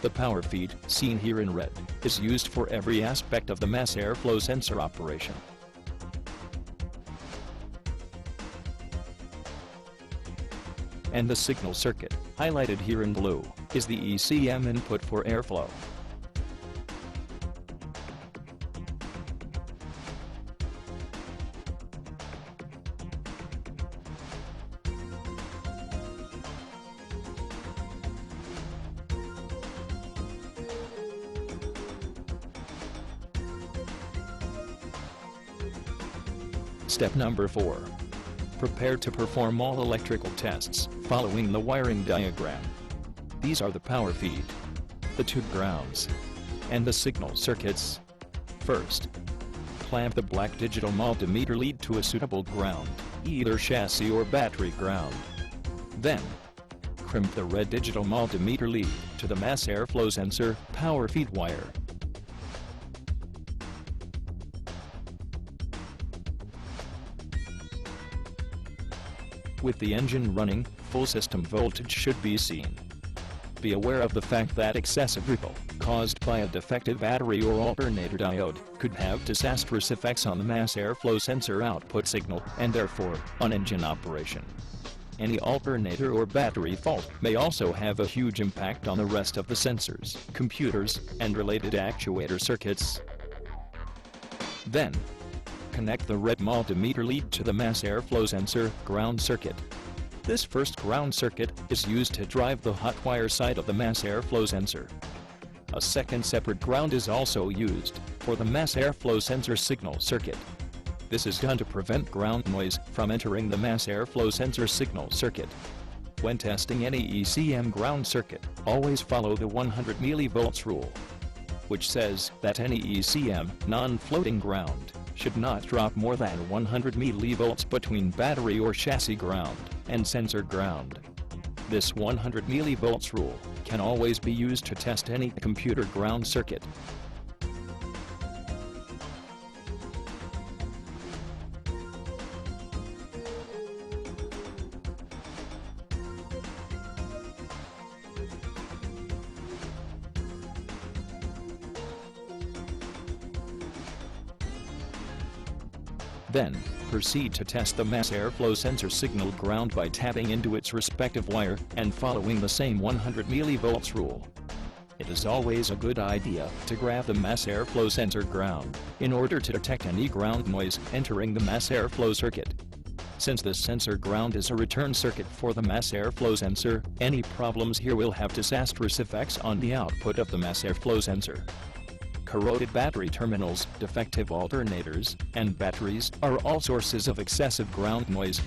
The power feed, seen here in red, is used for every aspect of the mass airflow sensor operation. And the signal circuit, highlighted here in blue, is the ECM input for airflow. Step number 4. Prepare to perform all electrical tests, following the wiring diagram. These are the power feed, the two grounds, and the signal circuits. First, clamp the black digital multimeter lead to a suitable ground, either chassis or battery ground. Then, crimp the red digital multimeter lead to the mass airflow sensor power feed wire. With the engine running, full system voltage should be seen. Be aware of the fact that excessive ripple, caused by a defective battery or alternator diode, could have disastrous effects on the mass airflow sensor output signal, and therefore, on engine operation. Any alternator or battery fault may also have a huge impact on the rest of the sensors, computers, and related actuator circuits. Then, connect the red multimeter lead to the mass airflow sensor ground circuit. This first ground circuit is used to drive the hot wire side of the mass airflow sensor. A second separate ground is also used for the mass airflow sensor signal circuit. This is done to prevent ground noise from entering the mass airflow sensor signal circuit. When testing any ECM ground circuit, always follow the 100 mV rule, which says that any ECM non-floating ground should not drop more than 100 mV between battery or chassis ground and sensor ground. This 100 mV rule can always be used to test any computer ground circuit. Then, proceed to test the mass airflow sensor signal ground by tapping into its respective wire and following the same 100 mV rule. It is always a good idea to grab the mass airflow sensor ground in order to detect any ground noise entering the mass airflow circuit. Since this sensor ground is a return circuit for the mass airflow sensor, any problems here will have disastrous effects on the output of the mass airflow sensor. Corroded battery terminals, defective alternators, and batteries are all sources of excessive ground noise.